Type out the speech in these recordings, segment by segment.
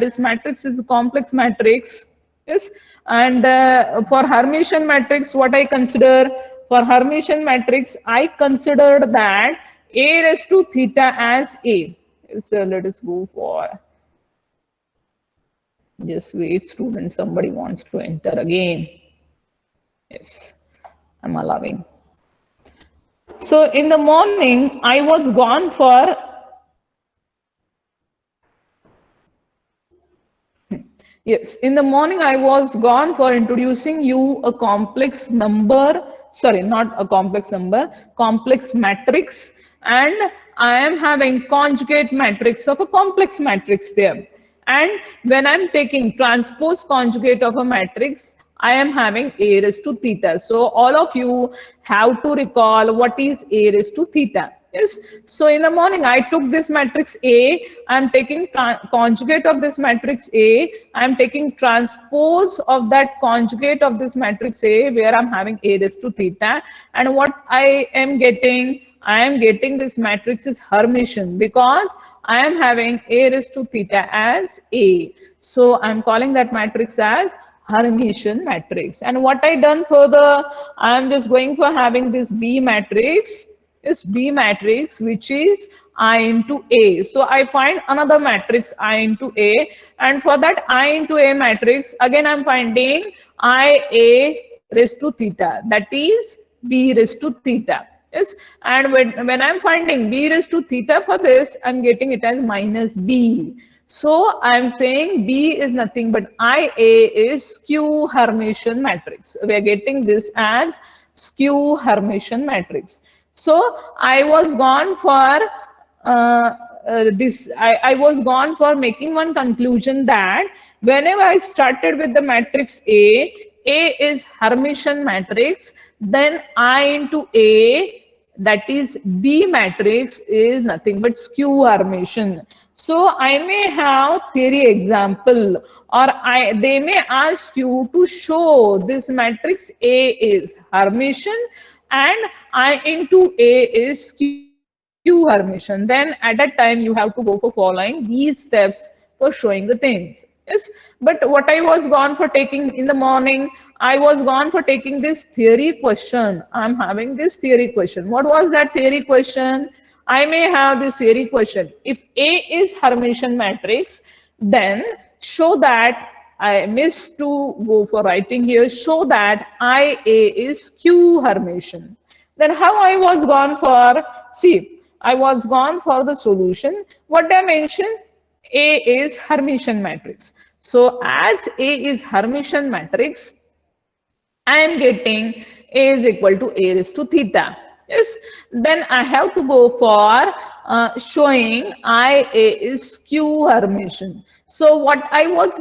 that this matrix is a complex matrix. Yes, and for Hermitian matrix, what I consider for Hermitian matrix, I considered that a raised to theta as a. So let us go for. Just wait, student. Somebody wants to enter again. Yes, I'm allowing. So in the morning, I was gone for. Yes, in the morning I was gone for introducing you a complex number, sorry, not a complex number, complex matrix, and I am having conjugate matrix of a complex matrix there. And when I'm taking transpose conjugate of a matrix, I am having a raised to theta. So all of you have to recall what is a raised to theta. Yes. So in the morning, I took this matrix A. I'm taking conjugate of this matrix A. I'm taking transpose of that conjugate of this matrix A, where I'm having A raised to theta. And what I am getting, I am getting this matrix is Hermitian, because I am having A raised to theta as A. So I'm calling that matrix as Hermitian matrix. And what I done further, I am just going for having this B matrix, is B matrix, which is I into A. So I find another matrix I into A, and for that I into A matrix, again I'm finding I A raised to theta, that is B raised to theta. Yes, and when I'm finding B raised to theta for this, I'm getting it as minus B. So I'm saying B is nothing but IA is skew Hermitian matrix. We are getting this as skew Hermitian matrix. So I was gone for I was gone for making one conclusion that whenever I started with the matrix A is Hermitian matrix, then I into A, that is B matrix, is nothing but skew Hermitian. So I may have theory example, or they may ask you to show this matrix A is Hermitian and I into A is skew Hermitian. Then at that time you have to go for following these steps for showing the things. Yes, but what I was gone for taking in the morning, I was gone for taking this theory question. I'm having this theory question. What was that theory question? I may have this theory question. If A is Hermitian matrix, then show that, I missed to go for writing here, show that IA is Q Hermitian. Then how I was gone for, see, I was gone for the solution. What dimension? A is Hermitian matrix. So as A is Hermitian matrix, I am getting A is equal to A raised to theta. Yes, then I have to go for showing IA is Q Hermitian. So what I was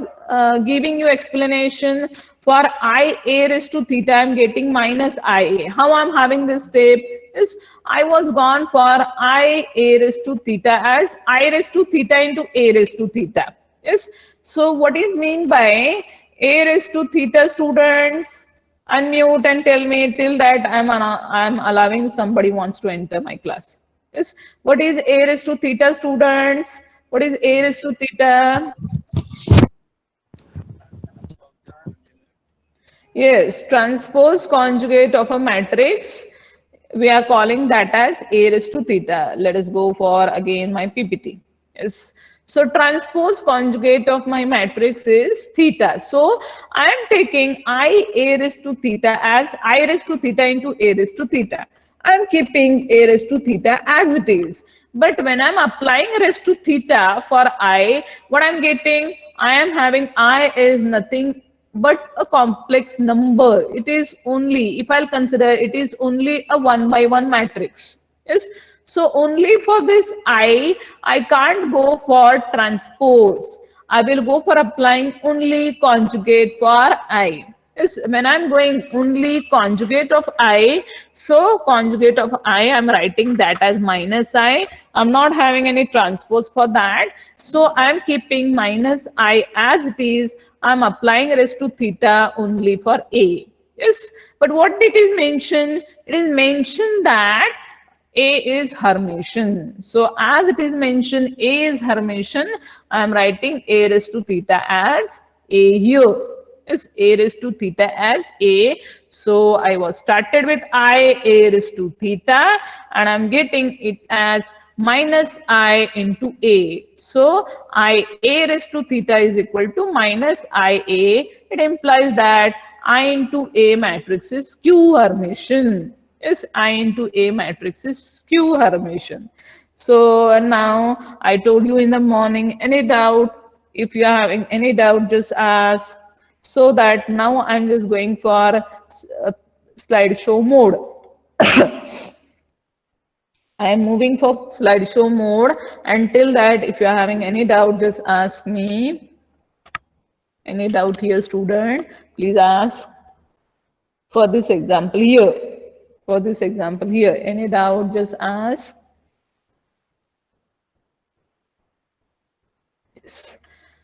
giving you explanation for IA raised to theta, I am getting minus IA. How I am having this step is I was gone for IA raised to theta as I raised to theta into A raised to theta. Yes. So what is mean by A raised to theta, students? Unmute and tell me. Till that I'm allowing somebody wants to enter my class. Yes. What is A raised to theta, students? What is A raised to theta? Yes, transpose conjugate of a matrix. We are calling that as A raised to theta. Let us go for again my PPT. Yes. So transpose conjugate of my matrix is theta. So I am taking I A raised to theta as I raised to theta into A raised to theta. I am keeping A raised to theta as it is. But when I'm applying raised to theta for I, what I'm getting, I am having I is nothing but a complex number. It is only, if I'll consider, it is only a 1 by 1 matrix. Yes. So only for this I can't go for transpose. I will go for applying only conjugate for I. Yes, when I'm going only conjugate of I, so conjugate of I, I'm writing that as minus I. I'm not having any transpose for that. So I'm keeping minus I as it is. I'm applying raised to theta only for A. Yes, but what it is mentioned? It is mentioned that A is Hermitian. So as it is mentioned, A is Hermitian, I am writing A raised to theta as A here. Yes, A raised to theta as A. So I was started with I, A raised to theta, and I'm getting it as minus I into A. So I A raised to theta is equal to minus I A. It implies that I into A matrix is Q Hermitian. Yes, I into A matrix is Q Hermitian. So now I told you in the morning, any doubt? If you are having any doubt, just ask. So that now I'm just going for slideshow mode. I am moving for slideshow mode. Until that, if you are having any doubt, just ask me. Any doubt here, student? Please ask. For this example here. For this example here. Any doubt, just ask. Yes.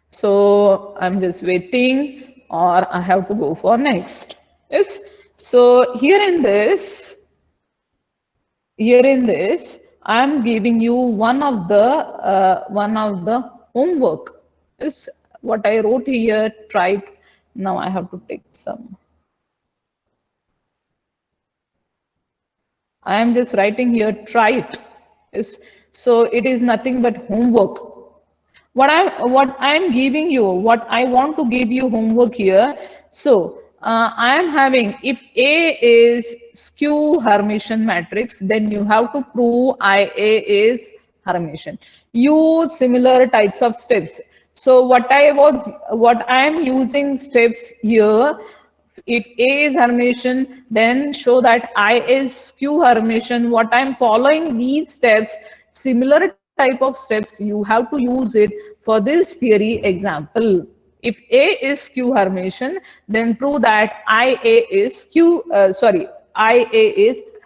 So I'm just waiting, or I have to go for next. Yes. So here in this, I'm giving you one of the homework. Is what I wrote here. Try. Now I have to take some. I am just writing here. Try it. Yes. So it is nothing but homework. What I'm giving you, what I want to give you homework here. So I am having, if A is skew Hermitian matrix, then you have to prove IA is Hermitian. Use similar types of steps. So what I am using steps here. If A is Hermitian, then show that I is skew Hermitian. What I'm following these steps, similar type of steps, you have to use it for this theory example. If A is skew Hermitian, then prove that IA is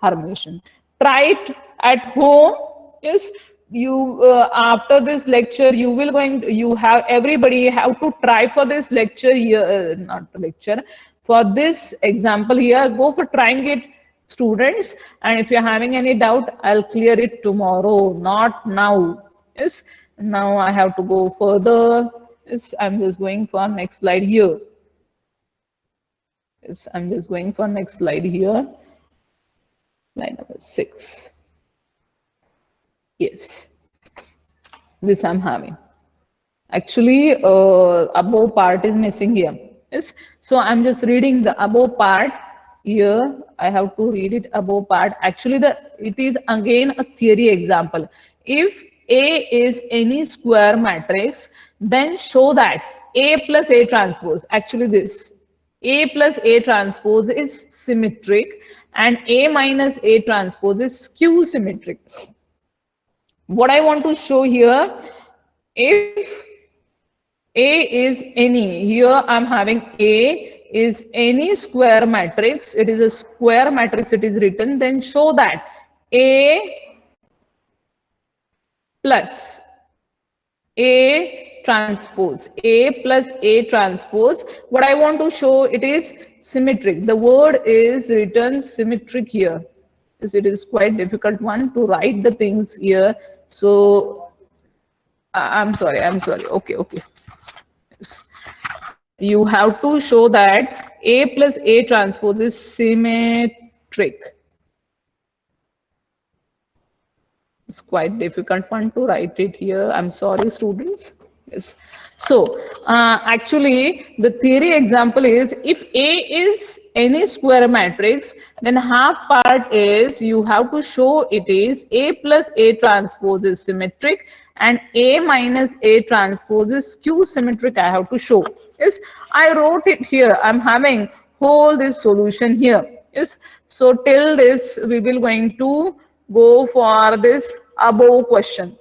Hermitian. Try it at home. Yes, you after this lecture, you have everybody have to try for this lecture here, not lecture, for this example here. Go for trying it, students. And if you're having any doubt, I'll clear it tomorrow, not now. Yes, now I have to go further. Yes, I'm just going for next slide here. Yes, I'm just going for next slide here. Line number 6. Yes, this I'm having. Actually, above part is missing here. Yes, so I'm just reading the above part here. I have to read it above part. Actually, it is again a theory example. If A is any square matrix, then show that A plus A transpose. Actually, this A plus A transpose is symmetric, and A minus A transpose is skew symmetric. What I want to show here, if A is any, here I'm having A is any square matrix, it is a square matrix, it is written, then show that A plus A transpose, A plus A transpose. What I want to show, it is symmetric. The word is written symmetric here. It is quite difficult one to write the things here. So I'm sorry. Okay. You have to show that A plus A transpose is symmetric. It's quite difficult one to write it here. I'm sorry, students. Yes. So actually, the theory example is, if A is any square matrix, then half part is you have to show it is A plus A transpose is symmetric, and A minus A transpose is skew symmetric. I have to show. Yes, I wrote it here. I'm having whole this solution here. Yes. So till this, we will going to go for this above question.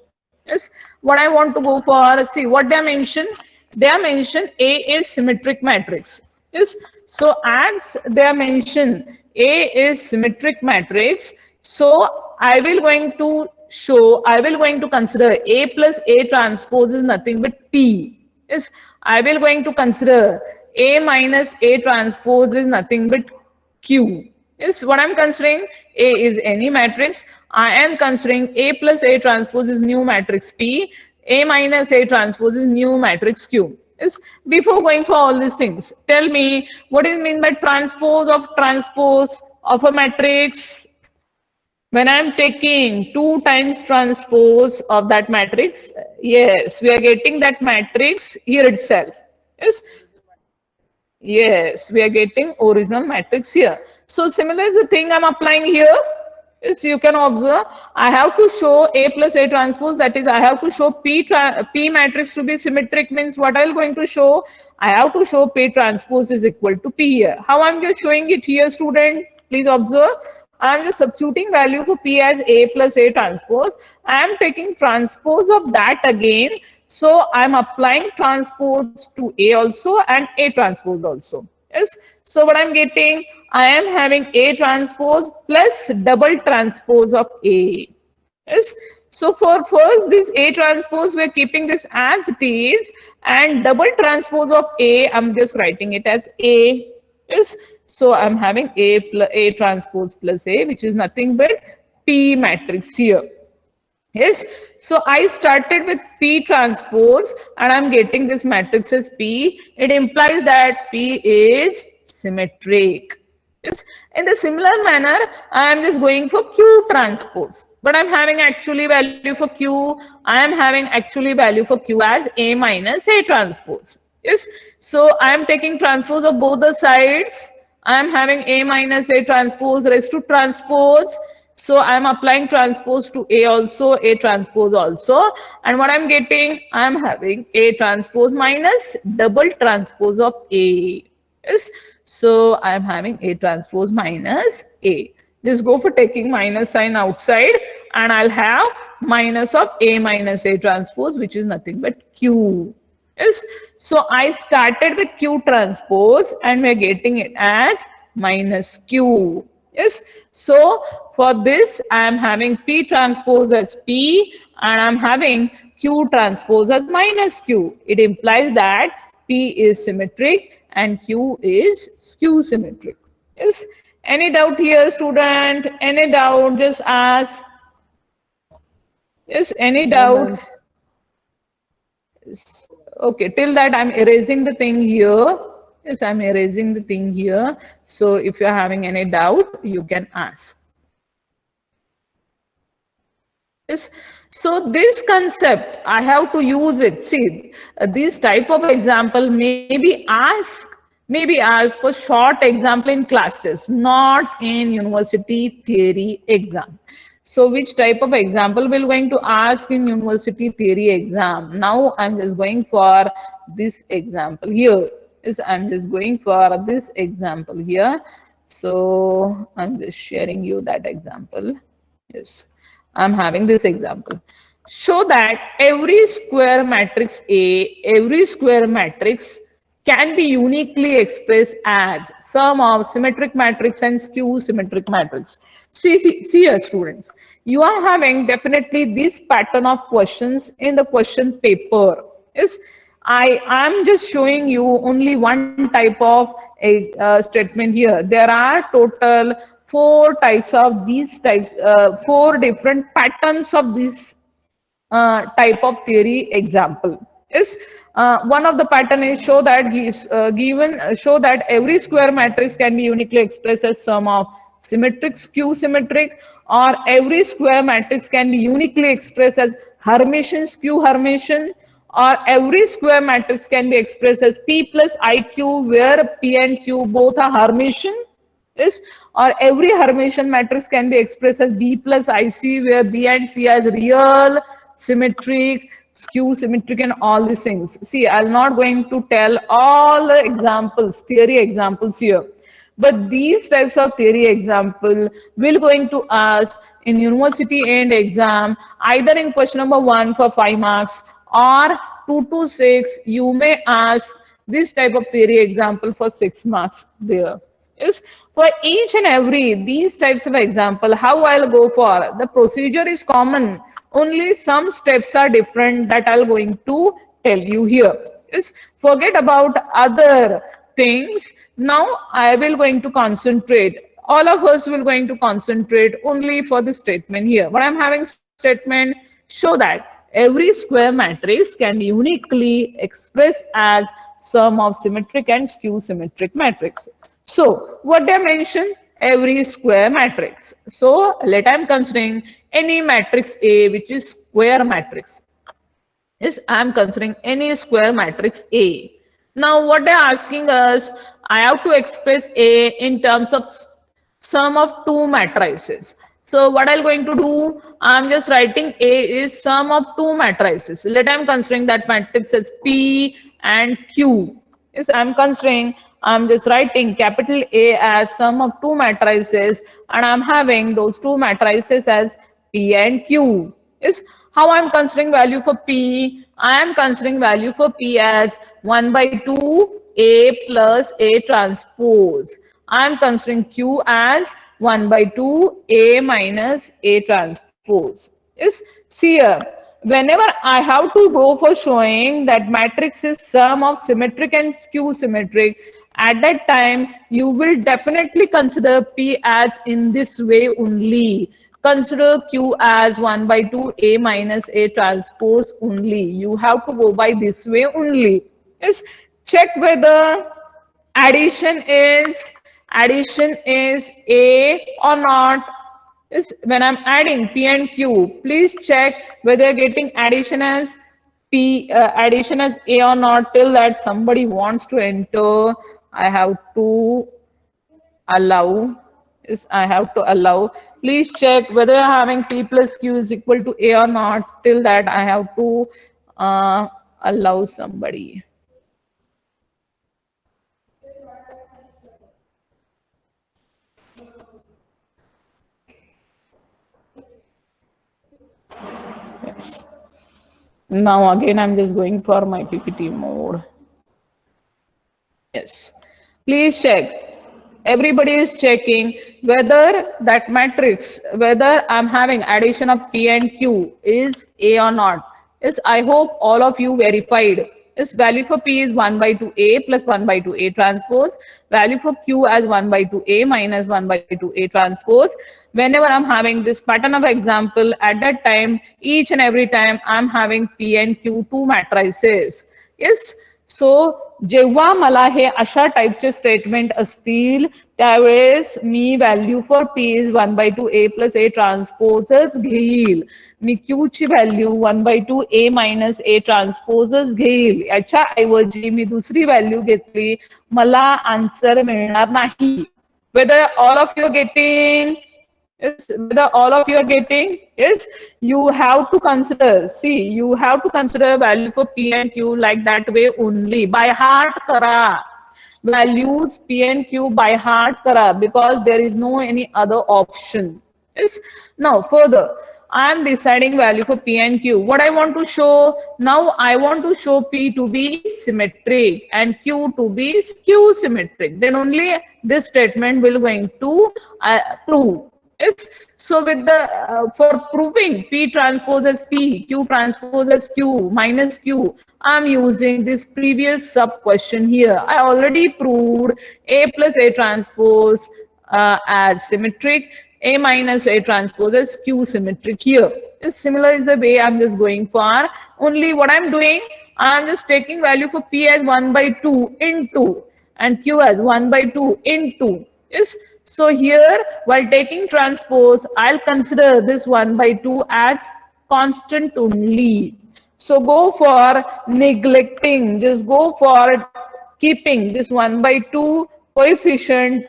Yes, what I want to go for, see what they mentioned. They are mentioned A is symmetric matrix. Yes, so as they are mentioned A is symmetric matrix, so I will going to consider A plus A transpose is nothing but P. Yes, I will going to consider A minus A transpose is nothing but Q. Is what I'm considering. A is any matrix. I am considering A plus A transpose is new matrix P. A minus A transpose is new matrix Q. Is before going for all these things, tell me what is mean by transpose of a matrix. When I'm taking 2 times transpose of that matrix, yes, we are getting that matrix here itself. Yes, yes, we are getting original matrix here. So similar is the thing I'm applying here. Yes, you can observe. I have to show A plus A transpose. That is, I have to show P matrix to be symmetric. Means what I'm going to show. I have to show P transpose is equal to P here. How I'm just showing it here, student? Please observe. I'm just substituting value for P as A plus A transpose. I am taking transpose of that again. So I'm applying transpose to A also and A transpose also. Yes. So what I'm getting, I am having A transpose plus double transpose of A. Yes. So for first this A transpose, we're keeping this as it is, and double transpose of A, I'm just writing it as A. Yes. So I'm having A transpose plus A, which is nothing but P matrix here. Yes, so I started with P transpose and I'm getting this matrix as P. It implies that P is symmetric. Yes, in the similar manner, I am just going for Q transpose. But I'm having actually value for Q. I am having actually value for Q as A minus A transpose. Yes, so I am taking transpose of both the sides. I am having A minus A transpose raised to transpose. So I'm applying transpose to A also, A transpose also. And what I'm getting, I'm having A transpose minus double transpose of A. Yes. So I'm having A transpose minus A. Just go for taking minus sign outside and I'll have minus of A minus A transpose, which is nothing but Q. Yes. So I started with Q transpose and we're getting it as minus Q. Yes. So for this, I am having P transpose as P and I'm having Q transpose as minus Q. It implies that P is symmetric and Q is skew symmetric. Yes. Any doubt here, student? Any doubt? Just ask. Yes. Any No, doubt? ma'am. Okay, till that I'm erasing the thing here. Yes, I'm erasing the thing here. So if you're having any doubt, you can ask. Yes. So this concept, I have to use it. See, this type of example maybe ask for short example in class test, not in university theory exam. So which type of example we're going to ask in university theory exam? Now I'm just going for this example here. Yes, I'm just going for this example here. So I'm just sharing you that example. Yes. I'm having this example. Show that every square matrix can be uniquely expressed as sum of symmetric matrix and skew symmetric matrix. See here, students. You are having definitely this pattern of questions in the question paper. Yes, I am just showing you only one type of a statement here. There are total 4 types of these types, 4 different patterns of this type of theory example. Yes, one of the pattern is show that every square matrix can be uniquely expressed as sum of symmetric, skew symmetric, or every square matrix can be uniquely expressed as Hermitian, skew Hermitian, or every square matrix can be expressed as P plus IQ, where P and Q both are Hermitian. Yes, or every Hermitian matrix can be expressed as B plus IC, where B and C are real, symmetric, skew symmetric, and all these things. See, I'm not going to tell all the examples, theory examples here. But these types of theory example will going to ask in university end exam, either in question number 1 for 5 marks or 2 to 6, you may ask this type of theory example for 6 marks there. Yes, for each and every these types of example, how I'll go for the procedure is common. Only some steps are different that I'll going to tell you here. Yes, forget about other things. Now I will going to concentrate all of us will going to concentrate only for the statement here. What I'm having statement show that every square matrix can be uniquely expressed as sum of symmetric and skew symmetric matrix. So what I mentioned, every square matrix. So let I'm considering any matrix A which is square matrix. Yes, I am considering any square matrix A. Now, what they are asking us, I have to express A in terms of sum of two matrices. So, what I'm going to do, I'm just writing A is sum of two matrices. Let I'm considering that matrix as P and Q. Yes, I'm considering, I'm just writing capital A as sum of two matrices, and I'm having those two matrices as P and Q. Is how I'm considering value for P. I am considering value for P as 1 by 2 A plus A transpose. I am considering Q as 1 by 2 A minus A transpose. Is see here, whenever I have to go for showing that matrix is sum of symmetric and skew symmetric, at that time you will definitely consider P as in this way only. Consider Q as 1 by 2 A minus A transpose only. You have to go by this way only. Yes, check whether addition is A or not. Is when I'm adding P and Q, please check whether you're getting addition as addition as A or not. Till that somebody wants to enter, I have to allow. Is I have to allow. Please check whether you're having P plus Q is equal to A or not. Till that I have to allow somebody. Yes. Now again I'm just going for my PPT mode. Yes. Please check. Everybody is checking whether that matrix, whether I'm having addition of P and Q is A or not. Yes, I hope all of you verified. Yes, value for P is 1 by 2A plus 1 by 2A transpose. Value for Q as 1 by 2A minus 1 by 2A transpose. Whenever I'm having this pattern of example, at that time, each and every time I'm having P and Q two matrices. Yes. सो जेव्हा मला हे अशा टाईपचे statement असतील त्यावेळेस मी value for P is 1 by 2 A plus A ट्रान्सपोजच घेईल. मी क्यू ची value 1 by 2 A minus A ट्रान्सपोजच घेईल. याच्या ऐवजी मी दुसरी व्हॅल्यू घेतली मला आन्सर मिळणार नाही. Whether all of you getting Yes, whether all of you are getting, yes, you have to consider, see, you have to consider value for P and Q like that way only. By heart kara. Values P and Q by heart kara because there is no any other option. Yes. Now further, I am deciding value for P and Q. What I want to show, now I want to show P to be symmetric and Q to be skew symmetric. Then only this statement will going to prove. Yes. So with the for proving P transpose as P, Q transpose as Q minus Q, I'm using this previous sub question here. I already proved A plus A transpose as symmetric, A minus A transpose as Q symmetric here. This similar is the way I'm just going for. Only what I'm doing, I'm just taking value for P as 1 by 2 into and Q as 1 by 2 into. Yes. So here, while taking transpose, I'll consider this 1 by 2 as constant only. So go for neglecting, just go for keeping this 1 by 2 coefficient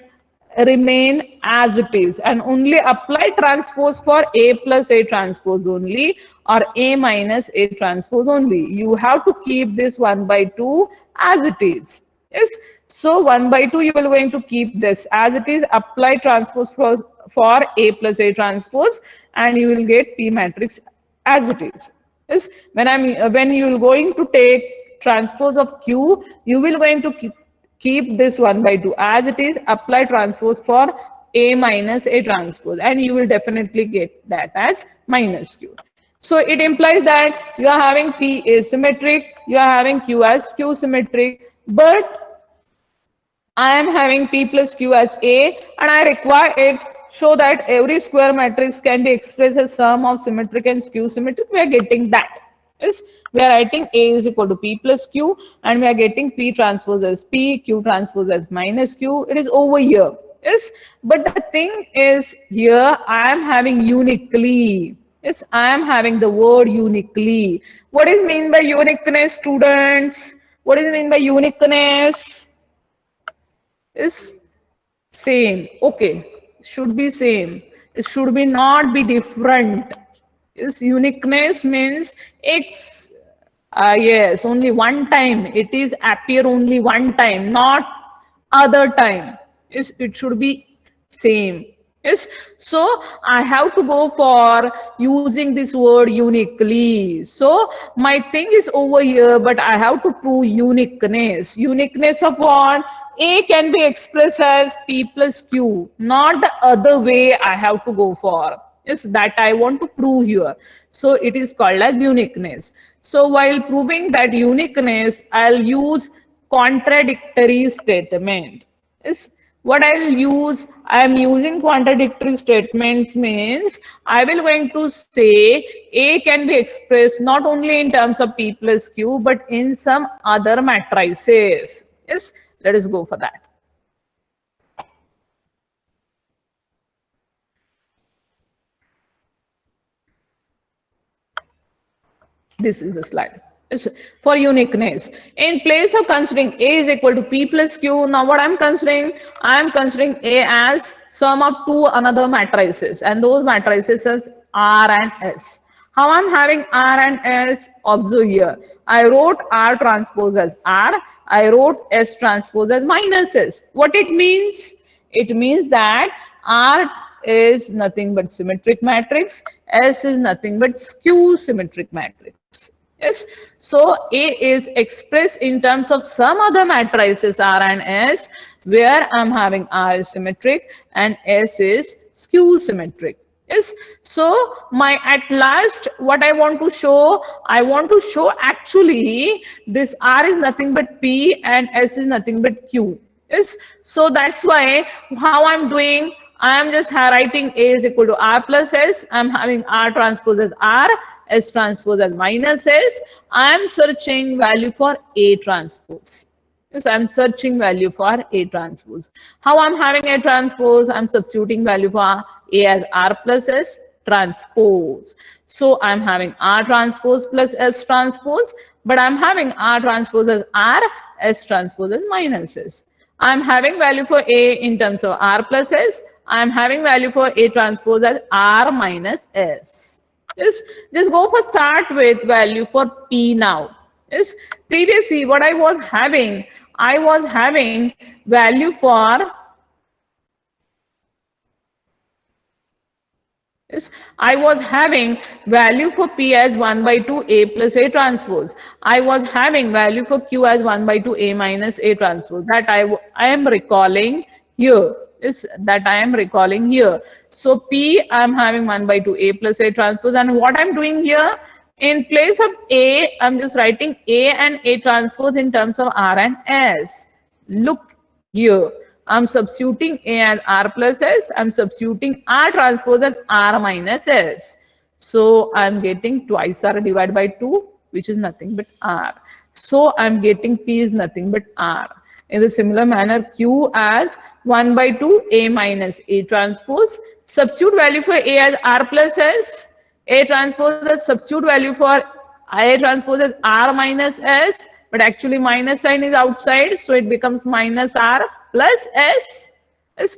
remain as it is and only apply transpose for A plus A transpose only or A minus A transpose only. You have to keep this 1 by 2 as it is. Yes. So 1 by 2 you will going to keep this as it is, apply transpose for A plus A transpose and you will get P matrix as it is. Yes. When you will going to take transpose of Q, you will going to keep this 1 by 2 as it is, apply transpose for A minus A transpose and you will definitely get that as minus Q. So it implies that you are having P is symmetric, you are having Q as skew symmetric, but I am having P plus Q as A, and I require it show that every square matrix can be expressed as sum of symmetric and skew symmetric. We are getting that. Yes, we are writing A is equal to P plus Q, and we are getting P transpose as P, Q transpose as minus Q. It is over here. Yes, but the thing is here I am having uniquely. Yes, I am having the word uniquely. What is mean by uniqueness, students? What is mean by uniqueness? Is same. Okay, should be same. It should be not be different. Is uniqueness means X. Yes, only one time. It is appear only one time, not other time. Is it should be same. Yes, so I have to go for using this word uniquely. So my thing is over here, but I have to prove uniqueness. Uniqueness of what? A can be expressed as P plus Q, not the other way I have to go for. Yes, that I want to prove here. So it is called as uniqueness. So while proving that uniqueness, I'll use contradictory statement. Yes, what I'll use, I am using contradictory statements means I will going to say A can be expressed not only in terms of P plus Q, but in some other matrices. Yes, let us go for that. This is the slide. Yes, for uniqueness. In place of considering A is equal to P plus Q, now what I'm considering? I'm considering A as sum of two another matrices, and those matrices as R and S. How I'm having R and S? Observe here. I wrote R transpose as R. I wrote S transpose as minus S. What it means? It means that R is nothing but symmetric matrix. S is nothing but skew symmetric matrix. Yes. So A is expressed in terms of some other matrices R and S, where I'm having R is symmetric and S is skew symmetric. Yes. So my at last, what I want to show, I want to show actually this R is nothing but P and S is nothing but Q. Yes. So that's why how I'm doing, I am just writing A is equal to R plus S. I'm having R transpose as R, S transpose as minus S. I am searching value for A transpose. Yes, I'm searching value for A transpose. How I'm having A transpose? I'm substituting value for A as R plus S transpose. So I'm having R transpose plus S transpose, but I'm having R transpose as R, S transpose as minus S. I'm having value for A in terms of R plus S. I'm having value for A transpose as R minus S. Yes, just go for start with value for P now. Yes, previously what I was having value for Yes, I was having value for P as 1 by 2 A plus A transpose. I was having value for Q as 1 by 2 A minus A transpose. That I am recalling here. Is that I am recalling here. So P, I am having 1 by 2 A plus A transpose. And what I'm doing here, in place of A, I'm just writing A and A transpose in terms of R and S. Look here. I'm substituting A as R plus S. I'm substituting R transpose as R minus S. So I'm getting twice R divided by 2, which is nothing but R. So I'm getting P is nothing but R. In the similar manner, Q as 1 by 2 A minus A transpose. Substitute value for A as R plus S. A transpose as substitute value for A transpose as R minus S, but actually minus sign is outside, so it becomes minus R plus S. Yes.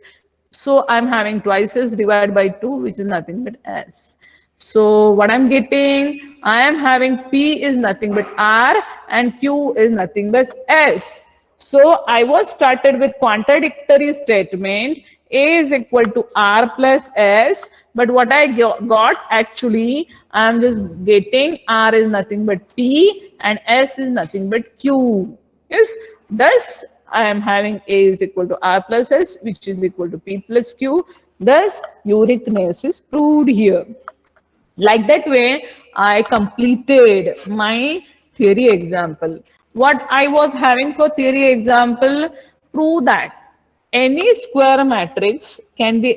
So I'm having twice S divided by 2, which is nothing but S. So what I'm getting, I am having P is nothing but R and Q is nothing but S. So I was started with contradictory statement. A is equal to R plus S, but what I got actually, I'm just getting R is nothing but P and S is nothing but Q. Yes, thus I am having A is equal to R plus S, which is equal to P plus Q. Thus, uniqueness is proved here. Like that way, I completed my theory example. What I was having for theory example, prove that any square matrix can be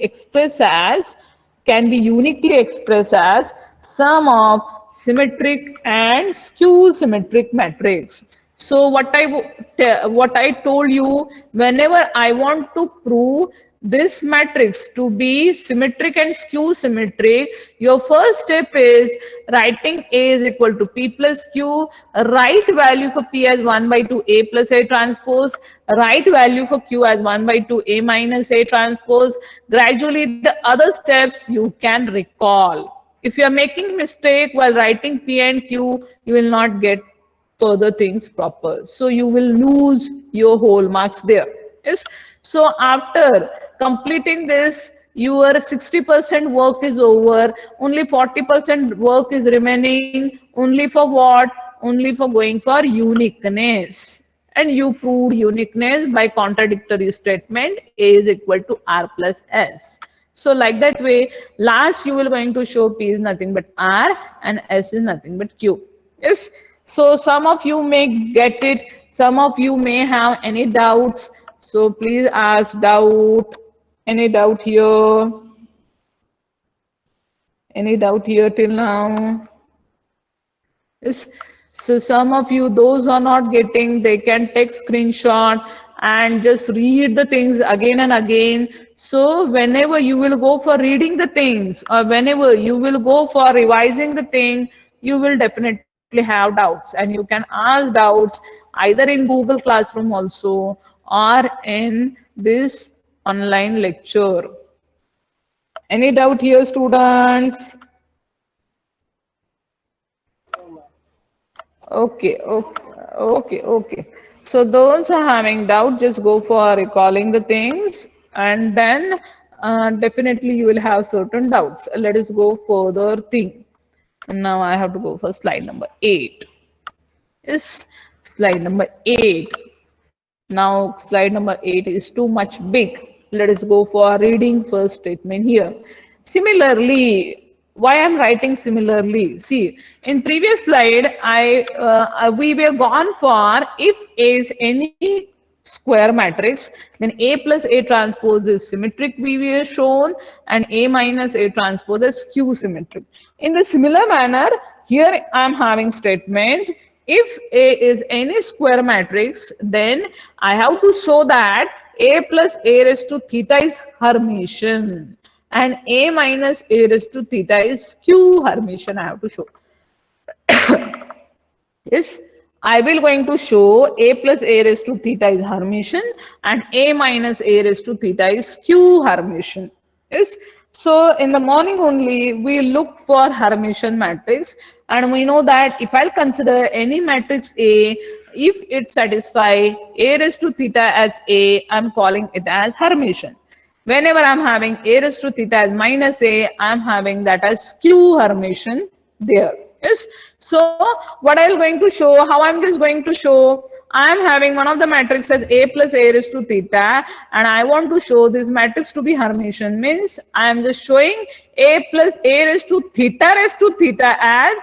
uniquely expressed as sum of symmetric and skew symmetric matrix. So what I told you, whenever I want to prove this matrix to be symmetric and skew symmetric, your first step is writing A is equal to P plus Q, write value for P as 1 by 2 A plus A transpose, write value for Q as 1 by 2 A minus A transpose. Gradually, the other steps you can recall. If you are making mistake while writing P and Q, you will not get further things proper. So you will lose your whole marks there. Yes. So after completing this, your 60% work is over. Only 40% work is remaining. Only for what? Only for going for uniqueness. And you proved uniqueness by contradictory statement A is equal to R plus S. So like that way, last you will going to show P is nothing but R and S is nothing but Q. Yes. So some of you may get it. Some of you may have any doubts. So please ask doubt. Any doubt here? Any doubt here till now? Yes. So some of you, those who are not getting, they can take screenshot and just read the things again and again. So whenever you will go for reading the things or whenever you will go for revising the thing, you will definitely have doubts and you can ask doubts either in Google Classroom also or in this online lecture. Any doubt here, students? Okay. So those are having doubt, just go for recalling the things and then definitely you will have certain doubts. Let us go further thing. And now I have to go for slide number 8. Is slide number 8. Now slide number 8 is too much big. Let us go for reading first statement here. Similarly, why I'm writing similarly? See, in previous slide, we were gone for if A is any square matrix, then A plus A transpose is symmetric we were shown and A minus A transpose is skew symmetric. In the similar manner, here I am having statement if A is any square matrix, then I have to show that A plus A raised to theta is Hermitian and A minus A raised to theta is skew Hermitian. I have to show. Yes, I will going to show A plus A raised to theta is Hermitian and A minus A raised to theta is skew Hermitian. Yes. So in the morning only we look for Hermitian matrix and we know that if I'll consider any matrix A, if it satisfy A raised to theta as A, I'm calling it as Hermitian. Whenever I'm having A raised to theta as minus A, I'm having that as skew Hermitian there. Yes. So what I'm going to show, how I'm just going to show, I'm having one of the matrix as A plus A raised to theta and I want to show this matrix to be Hermitian, means I am just showing A plus A raised to theta as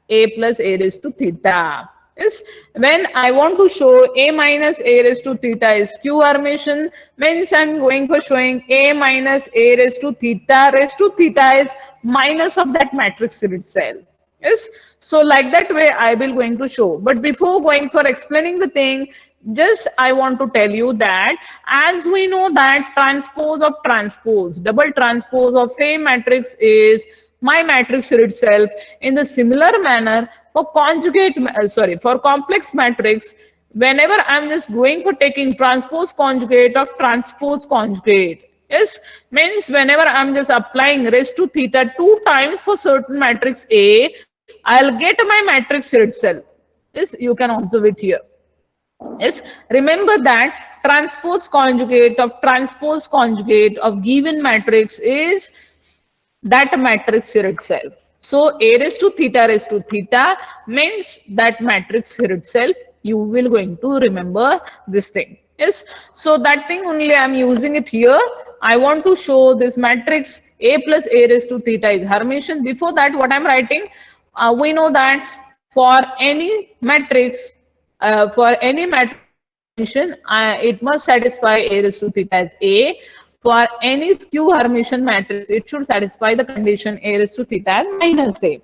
A plus A raised to theta. Yes. When I want to show A minus A raised to theta is skew Hermitian, means I'm going for showing A minus A raised to theta is minus of that matrix itself. Yes. So like that way I will going to show. But before going for explaining the thing, just I want to tell you that as we know that transpose of transpose, double transpose of same matrix is my matrix itself. In the similar manner, for for complex matrix, whenever I'm just going for taking transpose conjugate of transpose conjugate, yes, means whenever I'm just applying raised to theta 2 times for certain matrix A, I'll get my matrix itself. Yes, you can observe it here. Yes, remember that transpose conjugate of given matrix is that matrix here itself. So A raised to theta means that matrix here itself. You will going to remember this thing. Yes. So that thing only I am using it here. I want to show this matrix A plus A raised to theta is Hermitian. Before that, what I'm writing, we know that for any matrix Hermitian, it must satisfy A raised to theta as A. For any skew Hermitian matrix, it should satisfy the condition A raised to theta as minus A.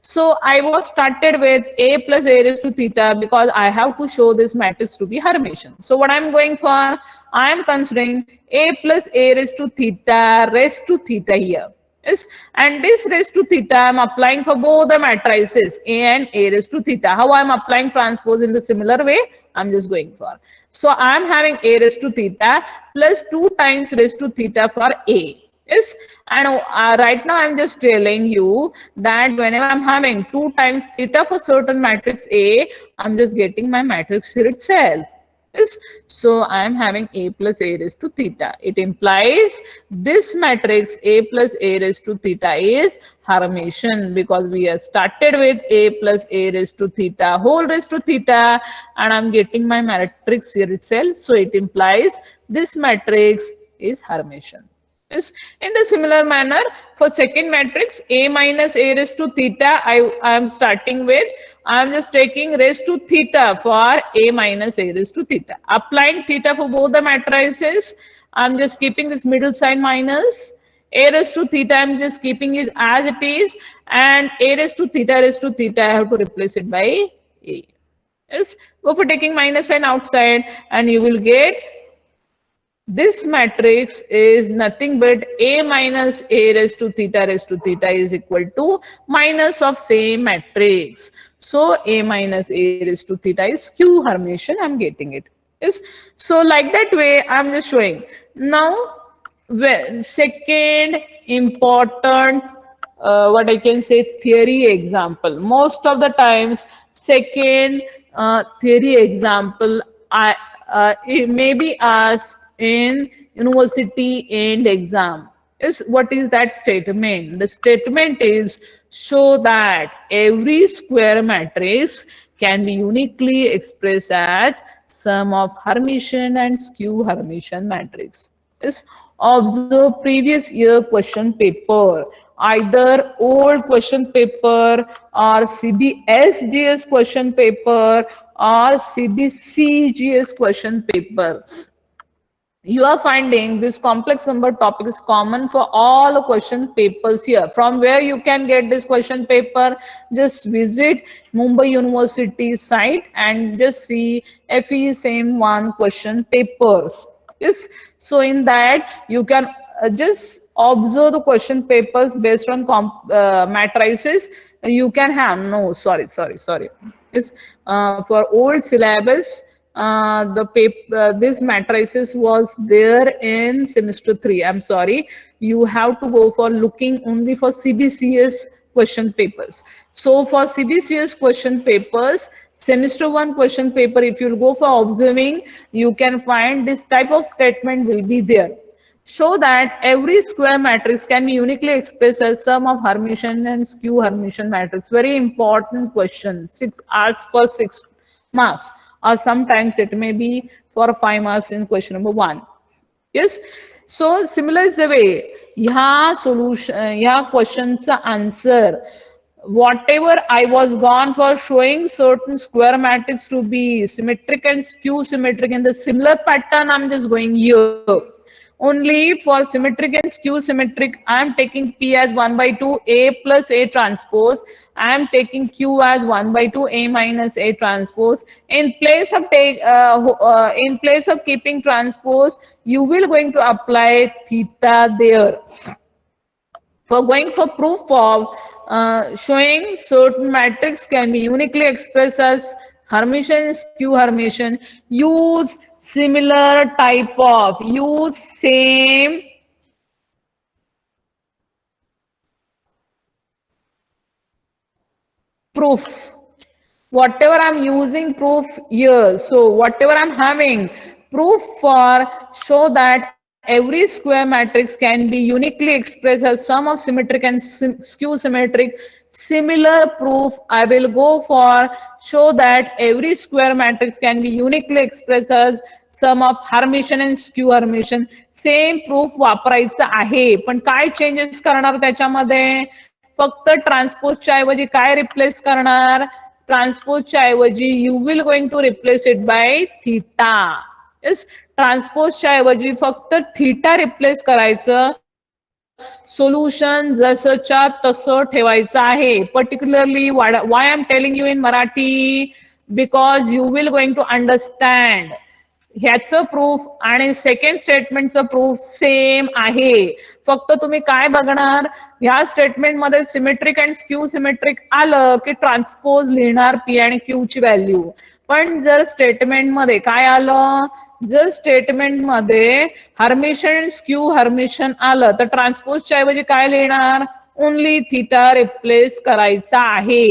So I was started with A plus A raised to theta because I have to show this matrix to be Hermitian. So what I'm going for, I am considering A plus A raised to theta here. Yes, and this raised to theta I'm applying for both the matrices A and A raised to theta. How I'm applying transpose in the similar way, I'm just going for. So I'm having A raised to theta plus 2 times raised to theta for A. Yes, and right now I'm just telling you that whenever I'm having 2 times theta for certain matrix A, I'm just getting my matrix here itself. Yes, so I am having A plus A raised to theta. It implies this matrix A plus A raised to theta is Hermitian because we have started with A plus A raised to theta whole raised to theta, and I'm getting my matrix here itself. So it implies this matrix is Hermitian. Yes. In the similar manner, for second matrix A minus A raised to theta, I am starting with, I am just taking raised to theta for A minus A raised to theta. Applying theta for both the matrices, I am just keeping this middle sign minus. A raised to theta, I am just keeping it as it is, and A raised to theta, I have to replace it by A. Yes, go for taking minus sign outside, and you will get this matrix is nothing but A minus A raised to theta is equal to minus of same matrix. So A minus A raised to theta is Q Hermitian. I'm getting it. Yes. So like that way, I'm just showing. Now, second important, what I can say, theory example. Most of the times, second theory example, it may be asked in university end exam. Is what is that statement? The statement is show that every square matrix can be uniquely expressed as sum of Hermitian and skew Hermitian matrix. Is observe previous year question paper, either old question paper or CBSGS question paper or CBCGS question paper. You are finding this complex number topic is common for all the question papers here. From where you can get this question paper, just visit Mumbai University site and just see FE same one question papers. Yes, so in that you can just observe the question papers based on matrices. You can have no, sorry. Yes, for old syllabus, the paper, this matrices was there in semester 3. I'm sorry, you have to go for looking only for CBCS question papers. So for CBCS question papers, semester 1 question paper, if you go for observing, you can find this type of statement will be there. Show that every square matrix can be uniquely expressed as sum of Hermitian and skew Hermitian matrix. Very important question. 6 hours for 6 marks, or sometimes it may be for 5 marks in question number 1. Yes. So similar is the way. Yeah, solution. Yeah, question's answer. Whatever I was gone for showing certain square matrix to be symmetric and skew symmetric in the similar pattern, I'm just going here. Only for symmetric and skew symmetric, I am taking P as 1 by 2 A plus A transpose. I am taking Q as 1 by 2 A minus A transpose. In place of keeping transpose, you will going to apply theta there. For going for proof of showing certain matrix can be uniquely expressed as Hermitian, skew Hermitian, use similar type of, use same proof. Whatever I'm using proof here, so whatever I'm having proof for, show that every square matrix can be uniquely expressed as sum of symmetric and skew symmetric. Similar proof I will go for, show that every square matrix can be uniquely expressed as sum of Hermitian and skew Hermitian. Same proof वापरायचं आहे, पण काय changes करणार त्याच्यामध्ये? फक्त ट्रान्सपोजच्या ऐवजी काय replace करणार? ट्रान्सपोजच्या ऐवजी you will going to replace it by theta. Yes, ट्रान्सपोजच्या ऐवजी फक्त थीटा रिप्लेस करायचं. सोल्युशन जसंच्या तसं ठेवायचं आहे. Particularly why I am telling you in Marathi, because you will going to understand. ह्याचं प्रूफ आणि सेकंड स्टेटमेंटचं प्रूफ सेम आहे. फक्त तुम्ही काय बघणार, ह्या स्टेटमेंटमध्ये सिमेट्रिक अँड स्क्यू सिमेट्रिक आलं की ट्रान्सपोज लिहिणार पी आणि क्यू ची व्हॅल्यू. पण जर स्टेटमेंटमध्ये काय आलं, जर स्टेटमेंटमध्ये हर्मिशन स्क्यू हर्मिशन आलं तर ट्रान्सपोजच्या ऐवजी काय लिहिणार, ओनली थीटा रिप्लेस करायचा आहे.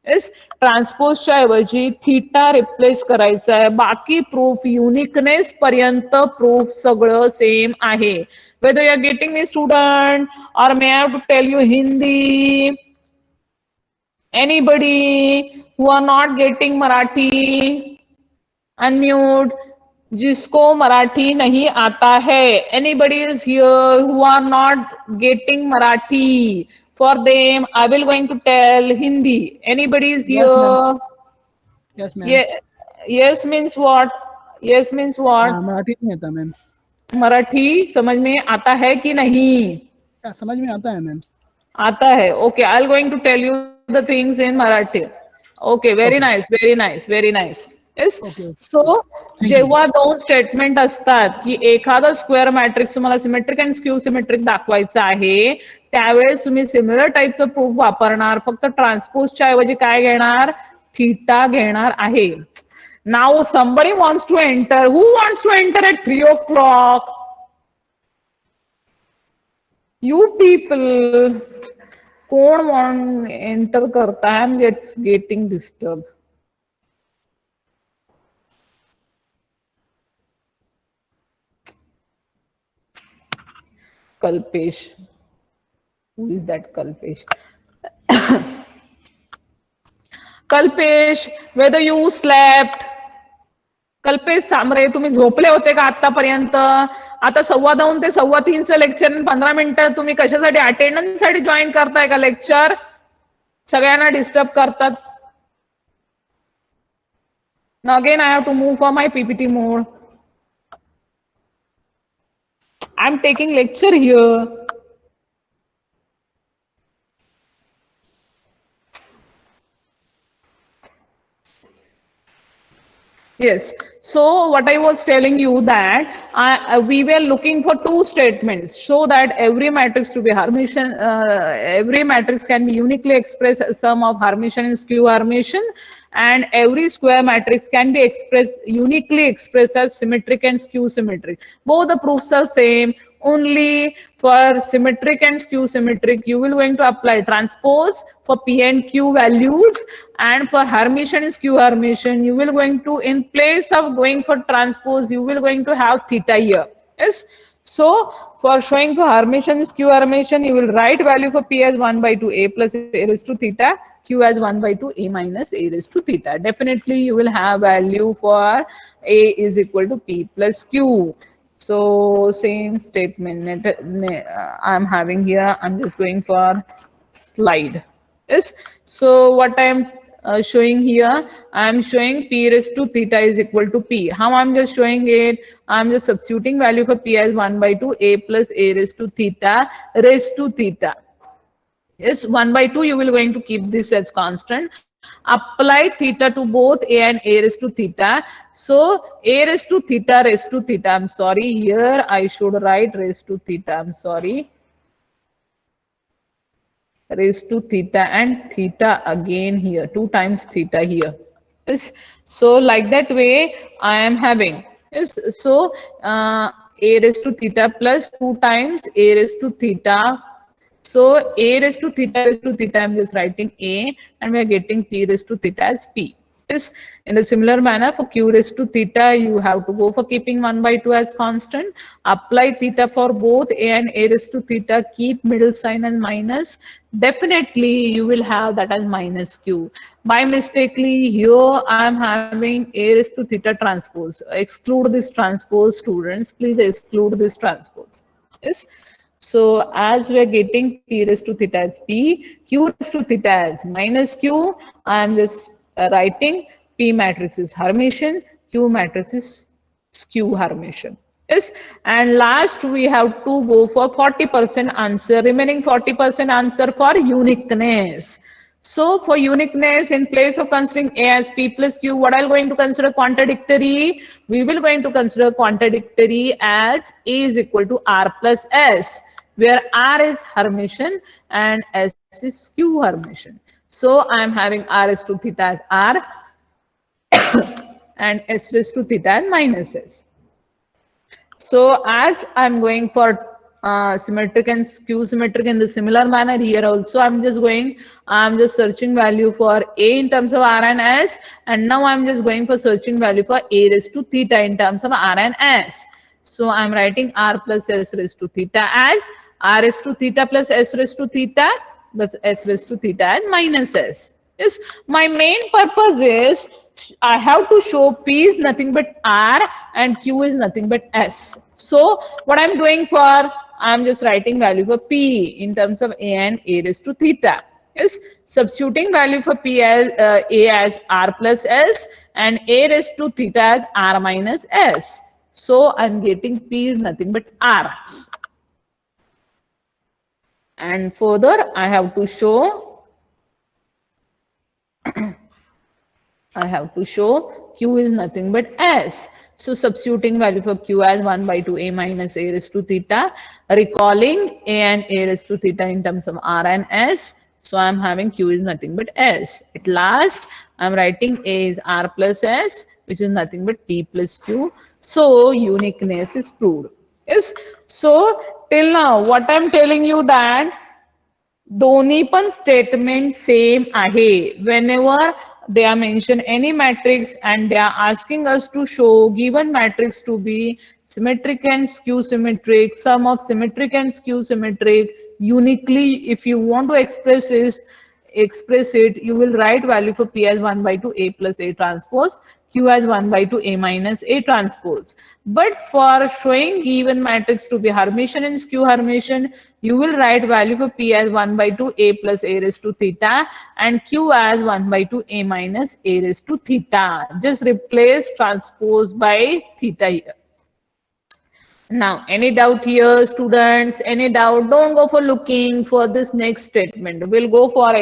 येस, ट्रान्सपोजच्या ऐवजी थीटा रिप्लेस करायचा आहे. बाकी प्रूफ युनिकनेस पर्यंत प्रूफ सगळं सेम आहे. Whether you are getting me student, और may I have to tell you Hindi? Anybody who are not getting Marathi, unmute. जिसको मराठी नहीं आता है, anybody is here who are not getting Marathi? For them, I will going to tell Hindi. Anybody is here? Yes, ma'am. Yeah, yes means what? Yes means what? Marathi नहीं आता ma'am. Marathi समझ में आता है कि नहीं? समझ में आता है मैम. आता है. Okay, I'll going to tell you the things in Marathi. Okay, very nice, very nice, very nice. Yes. सो जेव्हा दोन स्टेटमेंट असतात की एखादा स्क्वेअर मॅट्रिक्स तुम्हाला सिमेट्रिक अँड स्क्यू सिमेट्रिक दाखवायचा आहे, त्यावेळेस तुम्ही सिमिलर टाईपचं प्रूफ वापरणार. फक्त ट्रान्सपोजच्या ऐवजी काय घेणार, थीटा घेणार आहे. Now somebody wants to enter. Who wants to enter at 3 o'clock? You people. कोण वॉन्ट एंटर करता है? I am getting disturb. Kalpesh. Who is that Kalpesh? Kalpesh, whether you slept. Kalpesh Sambare, तुम्ही झोपले होते का आतापर्यंत? आता 2:15 ते 3:15चं लेक्चर, 15 मिनिटं तुम्ही कशासाठी, अटेंडन्स साठी जॉईन करताय का लेक्चर? सगळ्यांना डिस्टर्ब करतात. Now again I have to move for my PPT mode. I'm taking lecture here. Yes. So what I was telling you that we were looking for two statements so that every matrix to be Hermitian, every matrix can be uniquely expressed as sum of Hermitian and skew Hermitian, and every square matrix can be uniquely expressed as symmetric and skew symmetric. Both the proofs are same. Only for symmetric and skew symmetric, you will going to apply transpose for P and Q values, and for Hermitian and skew Hermitian, you will going to, in place of going for transpose, you will going to have theta here. Yes. So for showing for Hermitian and skew Hermitian, you will write value for P as 1/2 a plus a raised to theta, Q as 1/2 a minus a raised to theta. Definitely you will have value for a is equal to P plus Q. So same statement I'm having here. I'm just going for slide. Yes. So what I'm showing here, I'm showing P raised to theta is equal to P. How I'm just showing it? I'm just substituting value for P as 1/2 a plus a raised to theta raised to theta. Yes, 1/2 you will going to keep this as constant. Apply theta to both a and a raised to theta. So a raised to theta, I'm sorry, here I should write raised to theta, I'm sorry. Raised to theta and theta again here, 2 times theta here. Yes. So like that way I am having. Yes. So a raised to theta plus 2 times a raised to theta. So a raised to theta, I'm just writing a, and we are getting p raised to theta as p. Yes. In a similar manner, for q raised to theta, you have to go for keeping 1/2 as constant. Apply theta for both a and a raised to theta. Keep middle sign as minus. Definitely, you will have that as minus q. By mistakenly, here I am having a raised to theta transpose. Exclude this transpose, students. Please exclude this transpose. Yes. So as we are getting P raised to theta as P, Q raised to theta as minus Q, I am just writing P matrix is Hermitian, Q matrix is skew Hermitian. Yes, and last we have to go for 40% answer, remaining 40% answer for uniqueness. So for uniqueness, in place of considering A as P plus Q, what are we going to consider contradictory? We will going to consider contradictory as A is equal to R plus S, where R is Hermitian and S is Q Hermitian. So I am having R is to theta as R and S raised to theta as minus S. So as I'm going for symmetric and skew symmetric in the similar manner here also, I'm just searching value for A in terms of R and S, and now I'm just going for searching value for A raised to theta in terms of R and S. So I'm writing R plus S raised to theta as R raised to theta plus S raised to theta plus S raised to theta as minus S. Yes, my main purpose is I have to show P is nothing but R and Q is nothing but S. So what I'm doing for, I'm just writing value for P in terms of A and A raised to theta. Yes, substituting value for P as A as R plus S and A raised to theta as R minus S. So I'm getting P is nothing but R. And further, I have to show Q is nothing but S. So substituting value for Q as 1 by 2 A minus A raised to theta, recalling A and A raised to theta in terms of R and S. So I'm having Q is nothing but S. At last, I'm writing A is R plus S, which is nothing but P plus Q. So uniqueness is proved. Yes. So till now, what I'm telling you that दोन्ही पण statement same आहे whenever they are mention any matrix and they are asking us to show given matrix to be symmetric and skew symmetric, sum of symmetric and skew symmetric uniquely. If you want to express it, you will write value for P as 1 by 2 A plus A transpose, Q as 1 by 2 A minus A transpose. But for showing given matrix to be Hermitian and skew Hermitian, you will write value for P as 1 by 2 A plus A raised to theta and Q as 1 by 2 A minus A raised to theta. Just replace transpose by theta here. Now, any doubt here, students? Any doubt? Don't go for looking for this next statement. We'll go for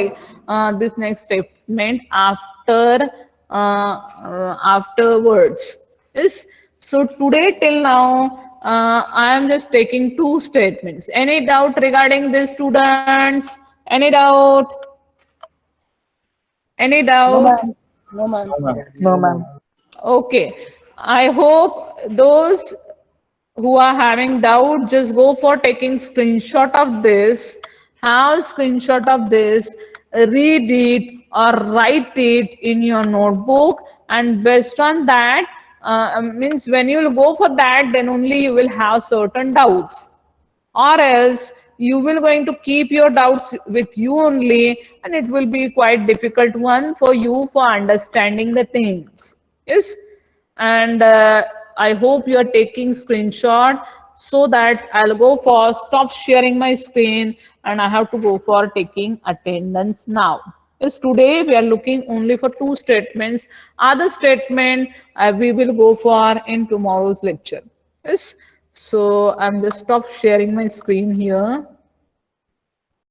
this next statement afterwards. Yes. So today till now, I am just taking two statements. Any doubt regarding this, students? Any doubt? Any No, doubt? ma'am. No, ma'am. No, ma'am. Okay. I hope those who are having doubt, just go for taking screenshot of this, have screenshot of this, read it or write it in your notebook, and based on that, means when you will go for that, then only you will have certain doubts, or else you will going to keep your doubts with you only, and it will be quite difficult one for you for understanding the things. Yes. And I hope you are taking screenshot, so that I'll go for stop sharing my screen and I have to go for taking attendance now. Yes, today we are looking only for two statements. Other statement we will go for in tomorrow's lecture. Yes. So I'm just stop sharing my screen here.